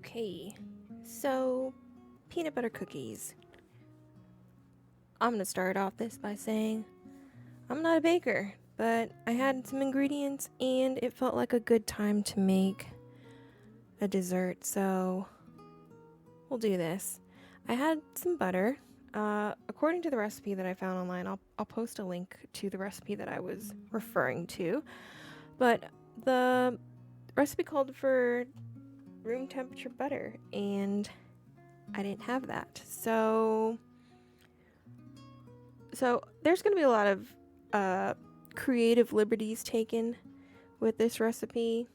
Okay, so peanut butter cookies. I'm gonna start off this by saying I'm not a baker, but I had some ingredients and it felt like a good time to make a dessert, so we'll do this. I had some butter. According to the recipe that I found online, I'll post a link to the recipe that I was referring to, but the recipe called for room temperature butter, and I didn't have that. So there's going to be a lot of creative liberties taken with this recipe.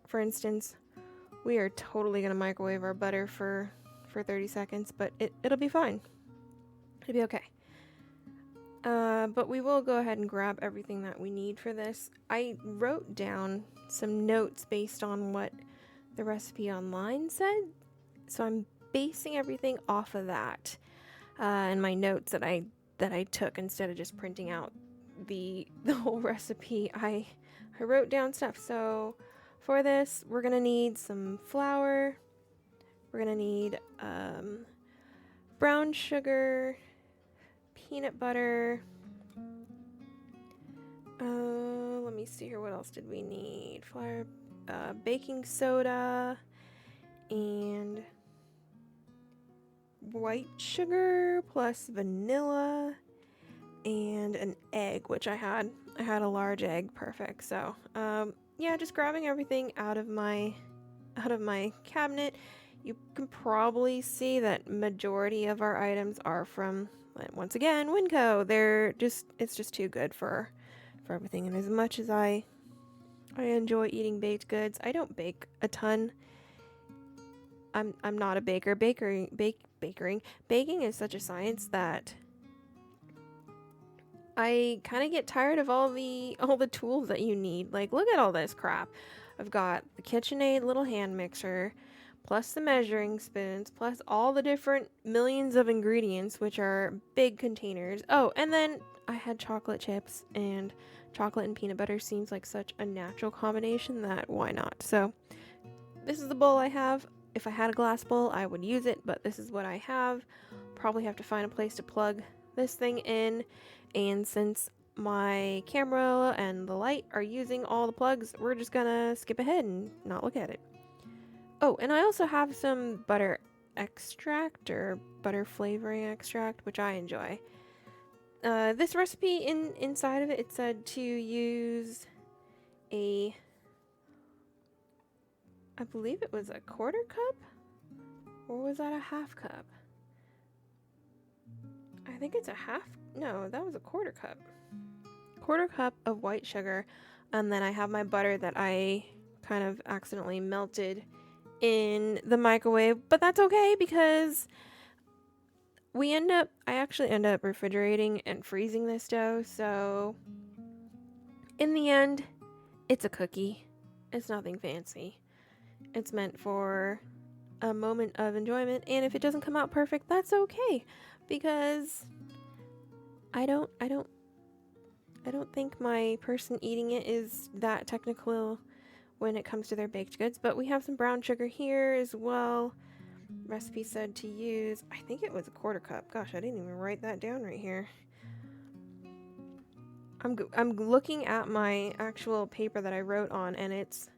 For instance, we are totally going to microwave our butter for 30 seconds, but it'll be fine. It'll be okay. But we will go ahead and grab everything that we need for this. I wrote down some notes based on what the recipe online said, so I'm basing everything off of that and my notes that I took instead of just printing out the whole recipe. I wrote down stuff. So for this, we're gonna need some flour. We're gonna need brown sugar, peanut butter. Let me see here. What else did we need? Flour, baking soda, and white sugar plus vanilla, and an egg, which I had a large egg. Perfect. So yeah, just grabbing everything out of my cabinet. You can probably see that majority of our items are from, once again, Winco. It's just too good for everything. And as much as I enjoy eating baked goods, I don't bake a ton. I'm not a baker. Baking is such a science that I kind of get tired of all the tools that you need. Like, look at all this crap. I've got the KitchenAid little hand mixer, plus the measuring spoons, plus all the different millions of ingredients, which are big containers. Oh, and then I had chocolate chips, and chocolate and peanut butter seems like such a natural combination that why not? So this is the bowl I have. If I had a glass bowl, I would use it, but this is what I have. Probably have to find a place to plug this thing in, and since my camera and the light are using all the plugs, we're just gonna skip ahead and not look at it. Oh, and I also have some butter extract or butter flavoring extract, which I enjoy. This recipe inside of it, it said to use I believe it was a quarter cup, or was that a half cup? I think it's a half. No, that was a quarter cup. Quarter cup of white sugar, and then I have my butter that I kind of accidentally melted in the microwave, but that's okay because I actually end up refrigerating and freezing this dough, so in the end, it's a cookie. It's nothing fancy. It's meant for a moment of enjoyment, and if it doesn't come out perfect, that's okay, because I don't think my person eating it is that technical when it comes to their baked goods. But we have some brown sugar here as well. Recipe said to use, I think it was a quarter cup. Gosh, I didn't even write that down right here. I'm looking at my actual paper that I wrote on, and it's,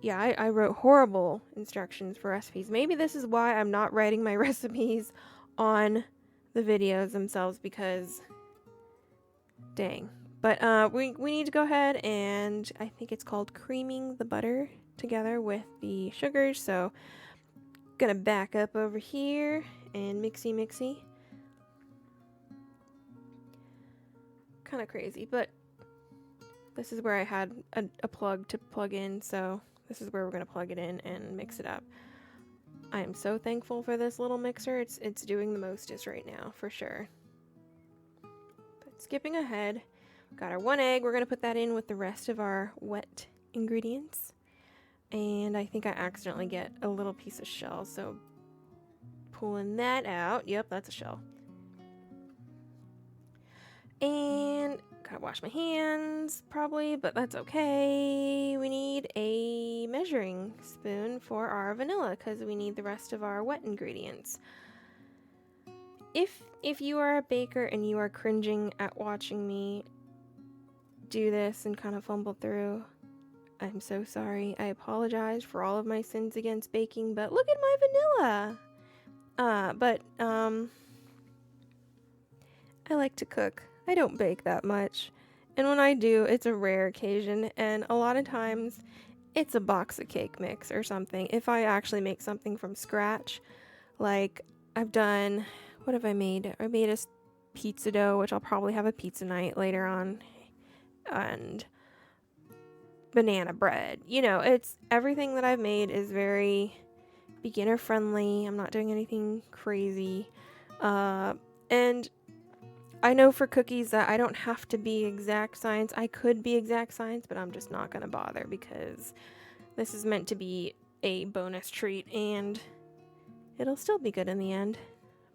yeah, I wrote horrible instructions for recipes. Maybe this is why I'm not writing my recipes on the videos themselves, because dang. But we need to go ahead, and I think it's called creaming the butter together with the sugars. So gonna back up over here and mixy. Kind of crazy, but this is where I had a plug to plug in, so this is where we're gonna plug it in and mix it up. I am so thankful for this little mixer. It's doing the mostest right now, for sure. But skipping ahead, got our one egg. We're gonna put that in with the rest of our wet ingredients. And I think I accidentally get a little piece of shell, so pulling that out. Yep, that's a shell. And Gotta wash my hands, probably, but that's okay. We need a measuring spoon for our vanilla because we need the rest of our wet ingredients. If you are a baker and you are cringing at watching me do this and kind of fumble through, I'm so sorry. I apologize for all of my sins against baking, but look at my vanilla. I like to cook. I don't bake that much. And when I do, it's a rare occasion, and a lot of times it's a box of cake mix or something. If I actually make something from scratch, like I've done, what have I made? I made a pizza dough, which I'll probably have a pizza night later on, and banana bread. You know, it's everything that I've made is very beginner friendly. I'm not doing anything crazy. And I know for cookies that I don't have to be exact science. I could be exact science, but I'm just not going to bother because this is meant to be a bonus treat and it'll still be good in the end.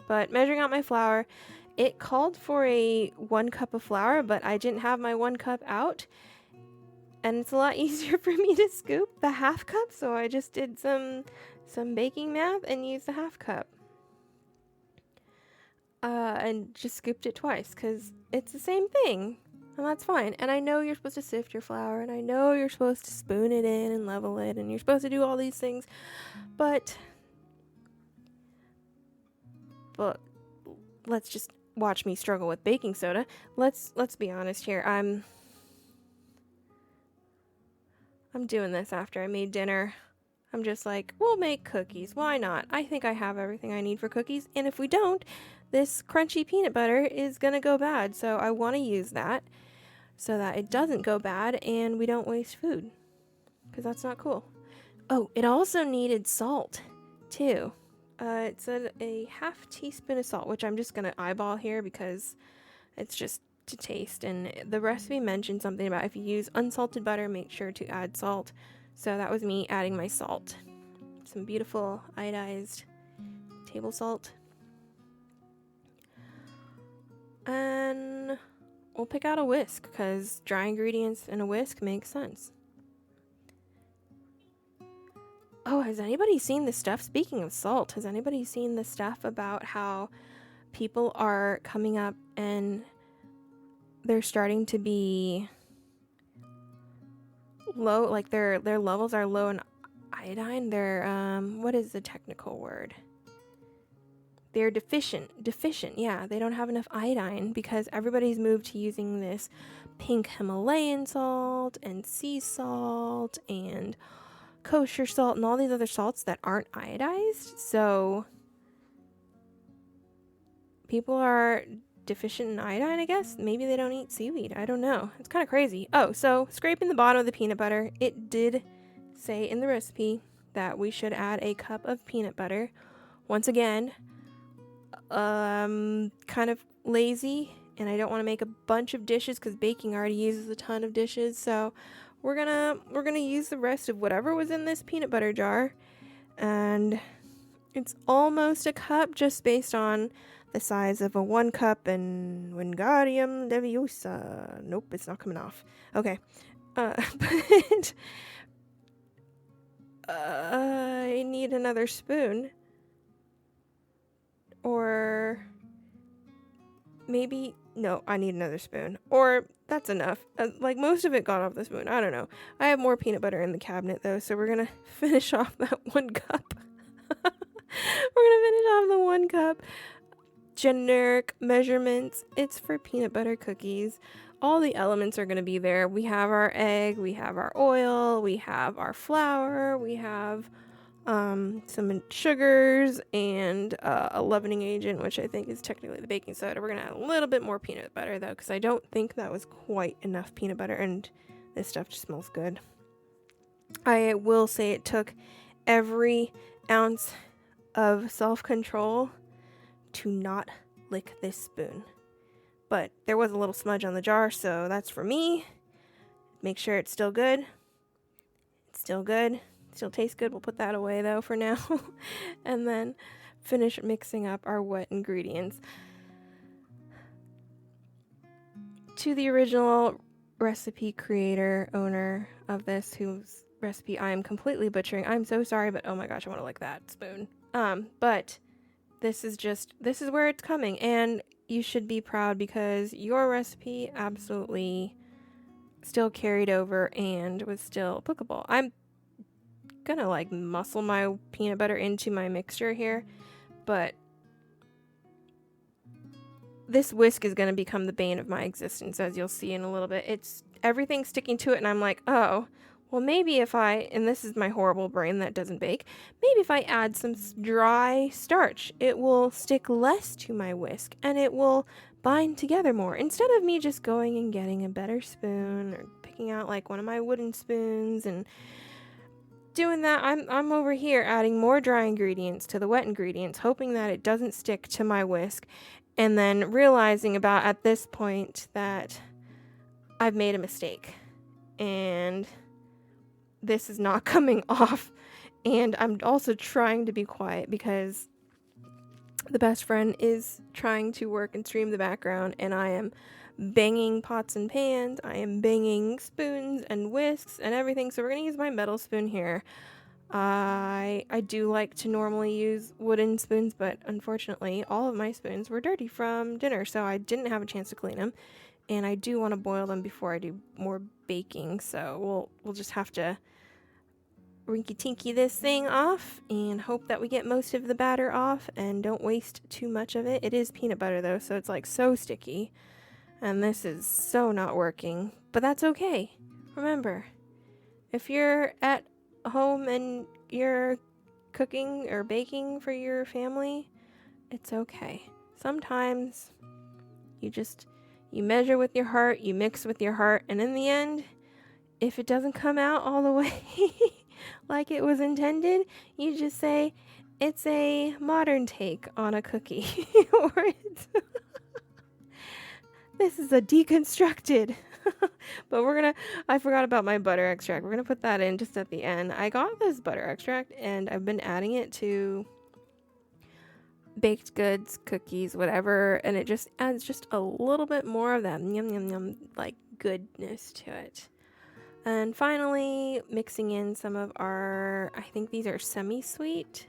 But measuring out my flour, it called for a 1 cup of flour, but I didn't have my 1 cup out. And it's a lot easier for me to scoop the 1/2 cup, so I just did some baking math and used the 1/2 cup. And just scooped it twice because it's the same thing, and that's fine. And I know you're supposed to sift your flour, and I know you're supposed to spoon it in and level it, and you're supposed to do all these things, but let's just watch me struggle with baking soda. Let's be honest here. I'm doing this after I made dinner. I'm just like, we'll make cookies. Why not? I think I have everything I need for cookies, and if we don't, this crunchy peanut butter is gonna go bad. So I want to use that so that it doesn't go bad and we don't waste food, because that's not cool. Oh, it also needed salt too. It said a 1/2 teaspoon of salt, which I'm just gonna eyeball here because it's just to taste, and the recipe mentioned something about if you use unsalted butter, make sure to add salt. So that was me adding my salt. Some beautiful iodized table salt. And we'll pick out a whisk because dry ingredients in a whisk makes sense. Oh, has anybody seen the stuff? Speaking of salt, has anybody seen the stuff about how people are coming up and they're starting to be low, like their levels are low in iodine? They're what is the technical word? They're deficient. Yeah, they don't have enough iodine because everybody's moved to using this pink Himalayan salt and sea salt and kosher salt and all these other salts that aren't iodized. So people are deficient in iodine, I guess. Maybe they don't eat seaweed. I don't know. It's kind of crazy. Oh, so scraping the bottom of the peanut butter, it did say in the recipe that we should add a cup of peanut butter. Once again, kind of lazy, and I don't want to make a bunch of dishes because baking already uses a ton of dishes. So we're gonna use the rest of whatever was in this peanut butter jar, and it's almost a cup just based on the size of a 1 cup and Wingardium Leviosa. Nope, it's not coming off. Okay, but I need another spoon. Or maybe, no, I need another spoon. Or that's enough. Like most of it got off the spoon. I don't know. I have more peanut butter in the cabinet though, so we're gonna finish off that 1 cup. We're gonna finish off the 1 cup. Generic measurements. It's for peanut butter cookies. All the elements are gonna be there. We have our egg, we have our oil, we have our flour, we have some sugars and a leavening agent, which I think is technically the baking soda. We're gonna add a little bit more peanut butter though, because I don't think that was quite enough peanut butter, and this stuff just smells good. I will say it took every ounce of self-control to not lick this spoon, but there was a little smudge on the jar, so that's for me. Make sure it's still good. It's still good. Still tastes good. We'll put that away though for now. And then finish mixing up our wet ingredients. to the original recipe creator, owner of this, whose recipe I am completely butchering. I'm so sorry, but oh my gosh, I want to lick that spoon. But this is where it's coming, and you should be proud because your recipe absolutely still carried over and was still applicable. I'm gonna like muscle my peanut butter into my mixture here, but this whisk is gonna become the bane of my existence, as you'll see in a little bit. It's everything sticking to it, and I'm like, oh, well, maybe if and this is my horrible brain that doesn't bake, maybe if I add some dry starch, it will stick less to my whisk and it will bind together more. Instead of me just going and getting a better spoon or picking out like one of my wooden spoons and doing that, I'm over here adding more dry ingredients to the wet ingredients, hoping that it doesn't stick to my whisk, and then realizing about at this point that I've made a mistake and this is not coming off. And I'm also trying to be quiet because the best friend is trying to work and stream the background, and I am banging pots and pans, I am banging spoons and whisks and everything. So we're gonna use my metal spoon here. I do like to normally use wooden spoons, but unfortunately all of my spoons were dirty from dinner, so I didn't have a chance to clean them. And I do want to boil them before I do more baking, so we'll just have to rinky-tinky this thing off and hope that we get most of the batter off and don't waste too much of it. It is peanut butter though, so it's like so sticky, and this is so not working, but that's okay. Remember, if you're at home and you're cooking or baking for your family, it's okay. Sometimes you measure with your heart, you mix with your heart, and in the end, if it doesn't come out all the way like it was intended, you just say it's a modern take on a cookie or this is a deconstructed. But I forgot about my butter extract. We're gonna put that in just at the end. I got this butter extract and I've been adding it to baked goods, cookies, whatever, and it just adds just a little bit more of that yum yum yum like goodness to it. And finally, mixing in some of our, I think these are semi-sweet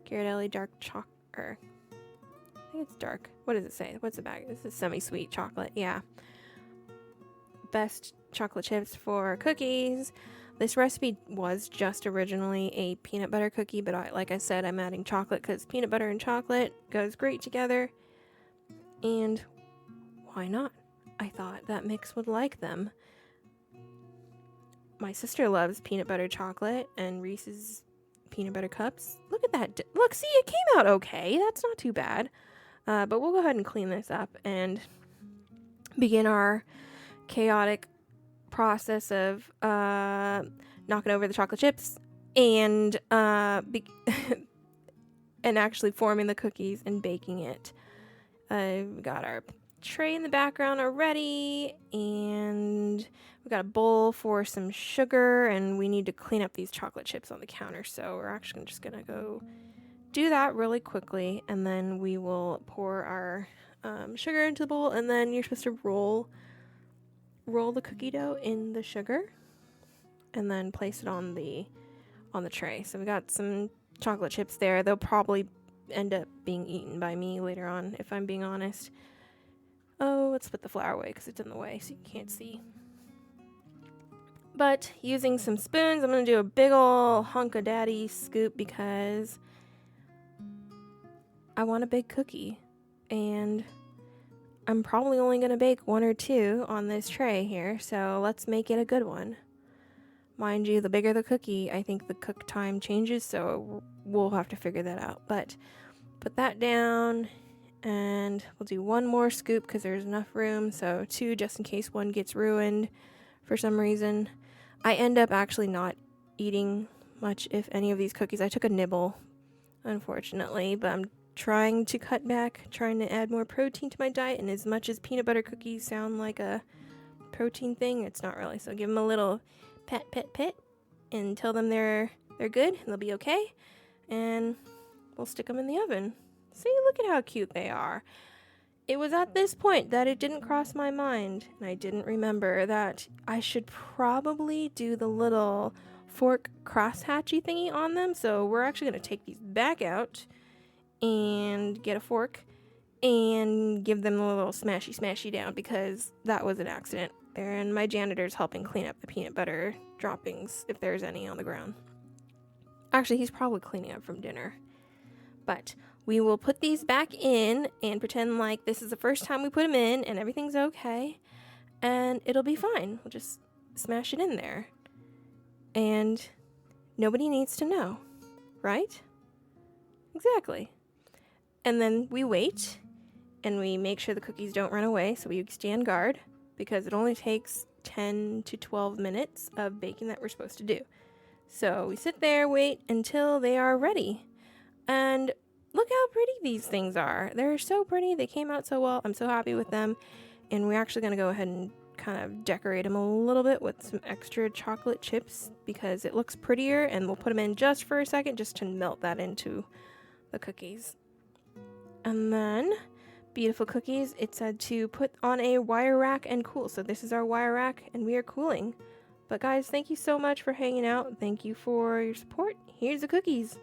Ghirardelli dark chocolate. I think it's dark. What does it say? What's the bag? This is semi-sweet chocolate. Yeah. Best chocolate chips for cookies. This recipe was just originally a peanut butter cookie, but like I said, I'm adding chocolate because peanut butter and chocolate goes great together. And why not? I thought that mix would like them. My sister loves peanut butter chocolate and Reese's peanut butter cups. Look at that. Look, see, it came out okay. That's not too bad. But we'll go ahead and clean this up and begin our chaotic process of knocking over the chocolate chips and and actually forming the cookies and baking it. We've got our tray in the background already, and we got a bowl for some sugar, and we need to clean up these chocolate chips on the counter, so we're actually just gonna go do that really quickly, and then we will pour our sugar into the bowl, and then you're supposed to roll the cookie dough in the sugar and then place it on the tray. So we got some chocolate chips there. They'll probably end up being eaten by me later on, if I'm being honest. Oh, let's put the flour away because it's in the way so you can't see. But using some spoons, I'm going to do a big ol' hunk of daddy scoop because I want a big cookie. And I'm probably only going to bake 1 or 2 on this tray here, so let's make it a good one. Mind you, the bigger the cookie, I think the cook time changes, so we'll have to figure that out. But put that down, and we'll do 1 more scoop because there's enough room, so 2 just in case one gets ruined for some reason. I end up actually not eating much, if any, of these cookies. I took a nibble, unfortunately, but I'm trying to cut back, trying to add more protein to my diet, and as much as peanut butter cookies sound like a protein thing, it's not really. So give them a little pet and tell them they're good and they'll be okay, and we'll stick them in the oven. See, look at how cute they are. it was at this point that it didn't cross my mind, and I didn't remember that I should probably do the little fork crosshatchy thingy on them. So we're actually going to take these back out and get a fork and give them a little smashy down, because that was an accident. And my janitor's helping clean up the peanut butter droppings, if there's any on the ground. Actually, he's probably cleaning up from dinner. But we will put these back in and pretend like this is the first time we put them in and everything's okay. And it'll be fine. We'll just smash it in there. And nobody needs to know, right? Exactly. And then we wait and we make sure the cookies don't run away. So we stand guard, because it only takes 10 to 12 minutes of baking that we're supposed to do. So we sit there, wait until they are ready. And look how pretty these things are. They're so pretty. They came out so well. I'm so happy with them. And we're actually going to go ahead and kind of decorate them a little bit with some extra chocolate chips, because it looks prettier. And we'll put them in just for a second, just to melt that into the cookies. And then, beautiful cookies, it said to put on a wire rack and cool. So this is our wire rack, and we are cooling. But guys, thank you so much for hanging out. Thank you for your support. Here's the cookies.